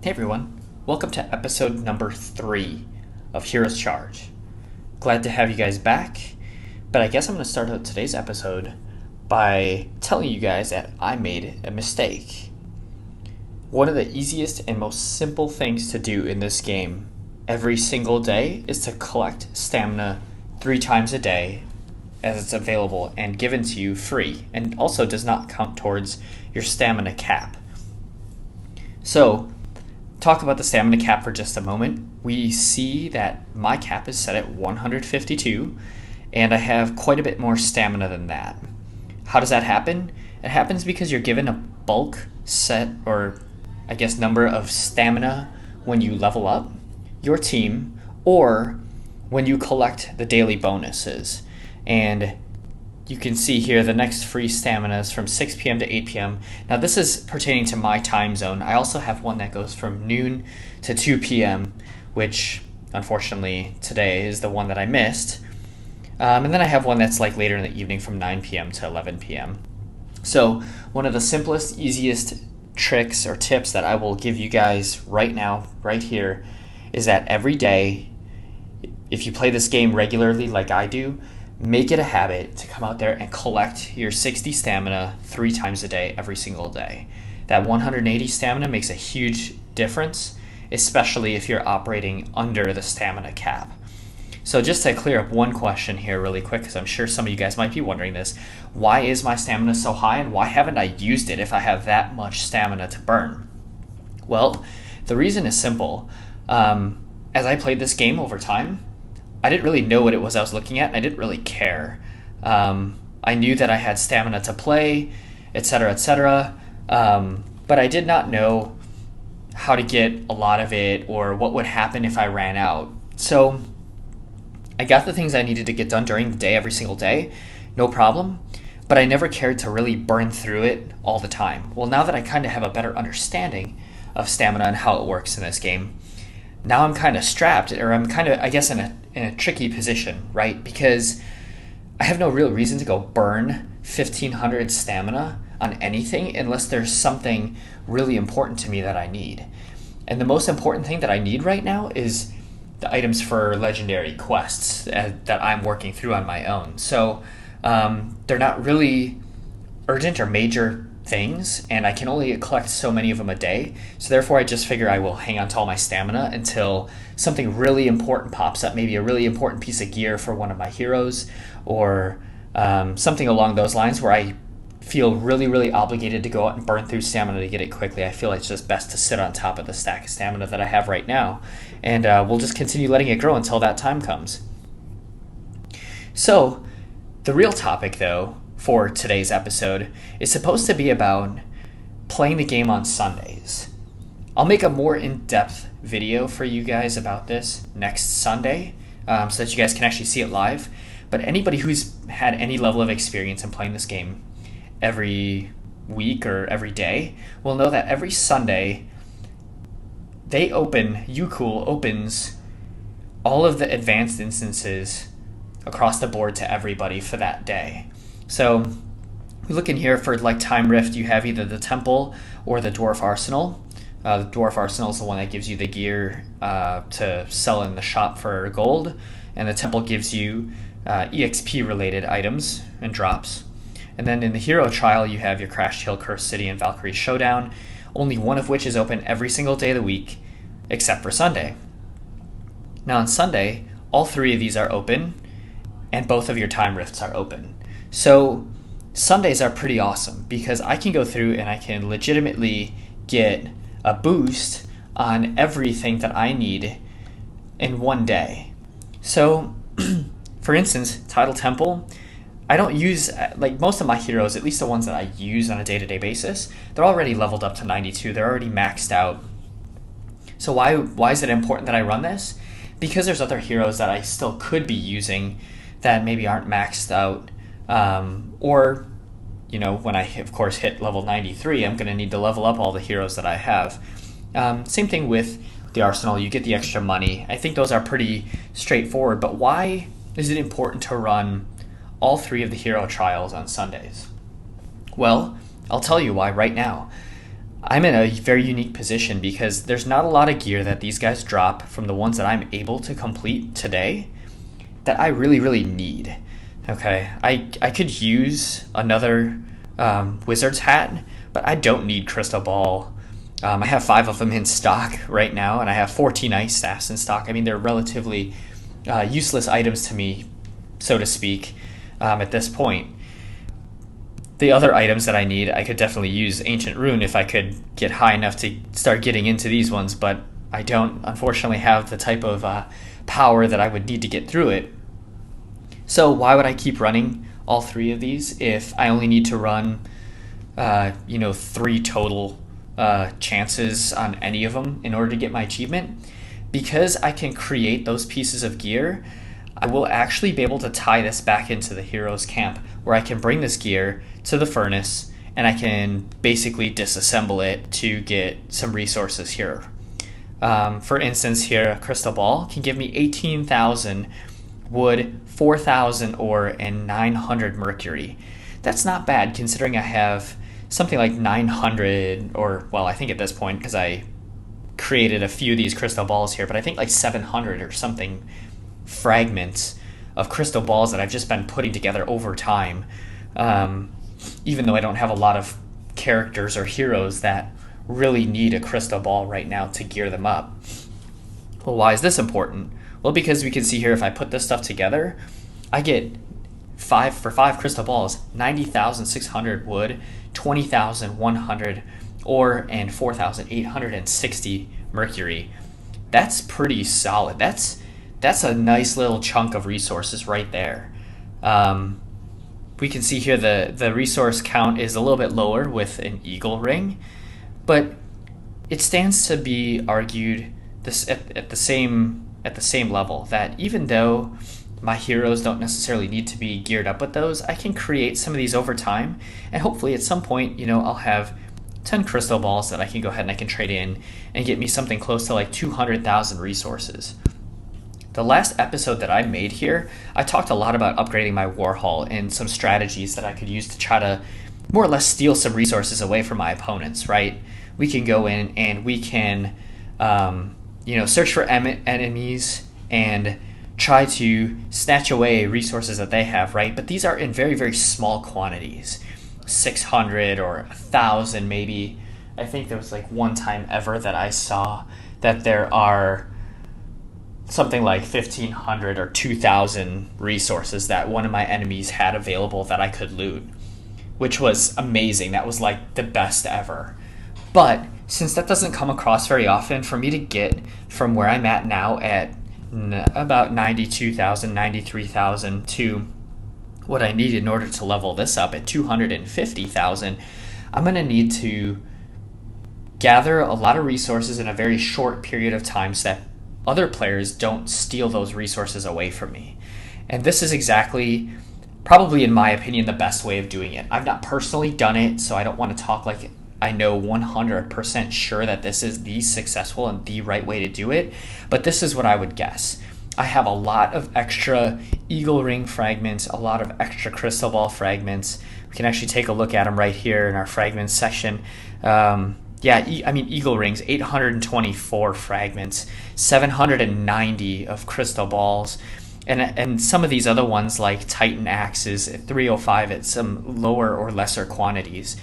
Hey everyone, welcome to episode number 3 of Heroes Charge. Glad to have you guys back, but I guess I'm going to start out today's episode by telling you guys that I made a mistake. One of the easiest and most simple things to do in this game every single day is to collect stamina 3 times a day as it's available and given to you free, and also does not count towards your stamina cap. So, talk about the stamina cap for just a moment. We see that my cap is set at 152, and I have quite a bit more stamina than that. How does that happen? It happens because you're given a bulk set, or I guess number of stamina when you level up your team, or when you collect the daily bonuses. And you can see here the next free stamina is from 6 p.m. to 8 p.m. Now this is pertaining to my time zone. I also have one that goes from noon to 2 p.m., which unfortunately today is the one that I missed. And then I have one that's like later in the evening from 9 p.m. to 11 p.m. So one of the simplest, easiest tricks or tips that I will give you guys right now, right here, is that every day, if you play this game regularly like I do, make it a habit to come out there and collect your 60 stamina 3 times a day, every single day. That 180 stamina makes a huge difference, especially if you're operating under the stamina cap. So just to clear up one question here really quick, because I'm sure some of you guys might be wondering this, why is my stamina so high and why haven't I used it if I have that much stamina to burn? Well, the reason is simple. As I played this game over time, I didn't really know what it was I was looking at, and I didn't really care. I knew that I had stamina to play, etc., etc., but I did not know how to get a lot of it or what would happen if I ran out. So I got the things I needed to get done during the day every single day, no problem, but I never cared to really burn through it all the time. Well, now that I kind of have a better understanding of stamina and how it works in this game, now I'm kind of strapped, or I'm kind of, I guess, in a tricky position, right? Because I have no real reason to go burn 1,500 stamina on anything unless there's something really important to me that I need. And the most important thing that I need right now is the items for legendary quests that I'm working through on my own. So they're not really urgent or major things, and I can only collect so many of them a day, so therefore I just figure I will hang on to all my stamina until something really important pops up, maybe a really important piece of gear for one of my heroes, or something along those lines where I feel really obligated to go out and burn through stamina to get it quickly. I feel it's just best to sit on top of the stack of stamina that I have right now, and we'll just continue letting it grow until that time comes. So the real topic, though, for today's episode is supposed to be about playing the game on Sundays. I'll make a more in-depth video for you guys about this next Sunday, so that you guys can actually see it live. But anybody who's had any level of experience in playing this game every week or every day will know that every Sunday Ucool opens all of the advanced instances across the board to everybody for that day. So we look in here for like Time Rift, you have either the Temple or the Dwarf Arsenal. The Dwarf Arsenal is the one that gives you the gear to sell in the shop for gold, and the Temple gives you EXP related items and drops. And then in the Hero Trial you have your Crashed Hill, Cursed City, and Valkyrie Showdown, only one of which is open every single day of the week except for Sunday. Now on Sunday, all 3 of these are open, and both of your Time Rifts are open. So Sundays are pretty awesome because I can go through and I can legitimately get a boost on everything that I need in one day. So for instance, Tidal Temple, I don't use, like most of my heroes, at least the ones that I use on a day-to-day basis, they're already leveled up to 92. They're already maxed out. So why is it important that I run this? Because there's other heroes that I still could be using that maybe aren't maxed out. Or, when I, of course, hit level 93, I'm going to need to level up all the heroes that I have. Same thing with the Arsenal. You get the extra money. I think those are pretty straightforward. But why is it important to run all 3 of the hero trials on Sundays? Well, I'll tell you why right now. I'm in a very unique position because there's not a lot of gear that these guys drop from the ones that I'm able to complete today that I really, really need. Okay, I could use another Wizard's hat, but I don't need Crystal Ball. I have 5 of them in stock right now, and I have 14 Ice Staffs in stock. I mean, they're relatively useless items to me, so to speak, at this point. The other items that I need, I could definitely use Ancient Rune if I could get high enough to start getting into these ones, but I don't, unfortunately, have the type of power that I would need to get through it. So why would I keep running all 3 of these if I only need to run 3 total chances on any of them in order to get my achievement? Because I can create those pieces of gear, I will actually be able to tie this back into the hero's camp, where I can bring this gear to the furnace and I can basically disassemble it to get some resources here. For instance, here a crystal ball can give me 18,000 wood, 4,000 ore, and 900 mercury. That's not bad considering I have something like 900, or well, I think at this point, because I created a few of these crystal balls here, but I think like 700 or something fragments of crystal balls that I've just been putting together over time, even though I don't have a lot of characters or heroes that really need a crystal ball right now to gear them up. Well, why is this important? Well, because we can see here, if I put this stuff together, I get 5 crystal balls, 90,600 wood, 20,100 ore, and 4,860 mercury. That's pretty solid. That's a nice little chunk of resources right there. We can see here the resource count is a little bit lower with an eagle ring, but it stands to be argued this at the same level that even though my heroes don't necessarily need to be geared up with those, I can create some of these over time, and hopefully at some point, I'll have 10 crystal balls that I can go ahead and I can trade in and get me something close to like 200,000 resources. The last episode that I made here, I talked a lot about upgrading my Warhol and some strategies that I could use to try to more or less steal some resources away from my opponents, right? We can go in and we can, search for enemies and try to snatch away resources that they have, right? But these are in very, very small quantities, 600 or 1,000 maybe. I think there was like one time ever that I saw that there are something like 1,500 or 2,000 resources that one of my enemies had available that I could loot, which was amazing. That was like the best ever. But since that doesn't come across very often, for me to get from where I'm at now at about 92,000, 93,000 to what I need in order to level this up at 250,000, I'm going to need to gather a lot of resources in a very short period of time so that other players don't steal those resources away from me. And this is exactly, probably in my opinion, the best way of doing it. I've not personally done it, so I don't want to talk like I know 100% sure that this is the successful and the right way to do it, but this is what I would guess. I have a lot of extra eagle ring fragments, a lot of extra crystal ball fragments. We can actually take a look at them right here in our fragments section. Eagle rings, 824 fragments, 790 of crystal balls, and some of these other ones like Titan axes at 305 at some lower or lesser quantities.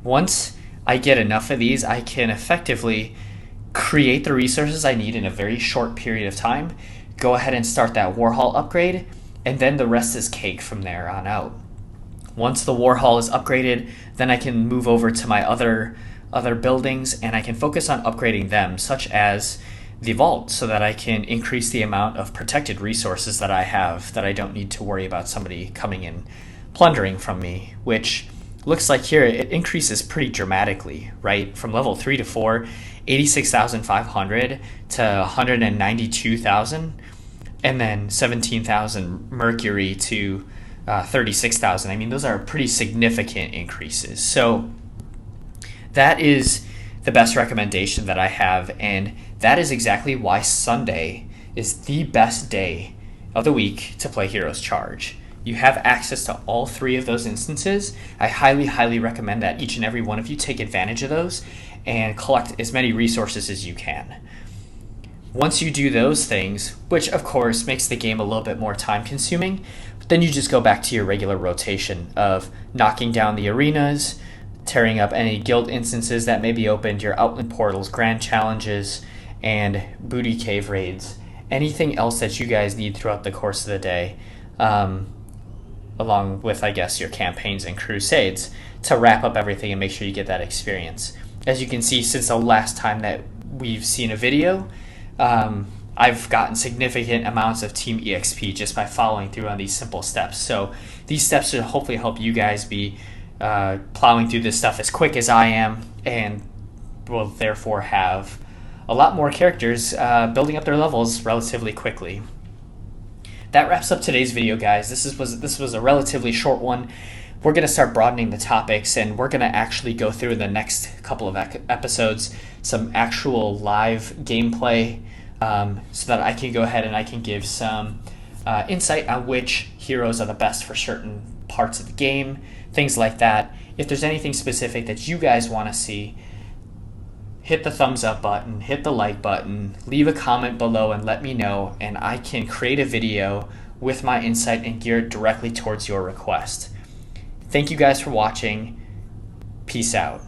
Once I get enough of these, I can effectively create the resources I need in a very short period of time, go ahead and start that Warhol upgrade, and then the rest is cake from there on out. Once the Warhol is upgraded, then I can move over to my other buildings and I can focus on upgrading them, such as the vault, so that I can increase the amount of protected resources that I have, that I don't need to worry about somebody coming in plundering from me, which looks like here it increases pretty dramatically, right? From level 3 to 4, 86,500 to 192,000, and then 17,000 mercury to 36,000. I mean, those are pretty significant increases. So that is the best recommendation that I have, and that is exactly why Sunday is the best day of the week to play Heroes Charge. you have access to all 3 of those instances. I highly recommend that each and every one of you take advantage of those and collect as many resources as you can. Once you do those things, which of course makes the game a little bit more time consuming, then you just go back to your regular rotation of knocking down the arenas, tearing up any guild instances that may be opened, your outland portals, grand challenges, and booty cave raids. Anything else that you guys need throughout the course of the day, along with, I guess, your campaigns and crusades, to wrap up everything and make sure you get that experience. As you can see, since the last time that we've seen a video, I've gotten significant amounts of Team EXP just by following through on these simple steps. So these steps should hopefully help you guys be plowing through this stuff as quick as I am, and will therefore have a lot more characters building up their levels relatively quickly. That wraps up today's video, guys. This was a relatively short one. We're going to start broadening the topics, and we're going to actually go through in the next couple of episodes some actual live gameplay, so that I can go ahead and I can give some insight on which heroes are the best for certain parts of the game, things like that. If there's anything specific that you guys want to see, hit the thumbs up button, hit the like button, leave a comment below and let me know, and I can create a video with my insight and gear it directly towards your request. Thank you guys for watching. Peace out.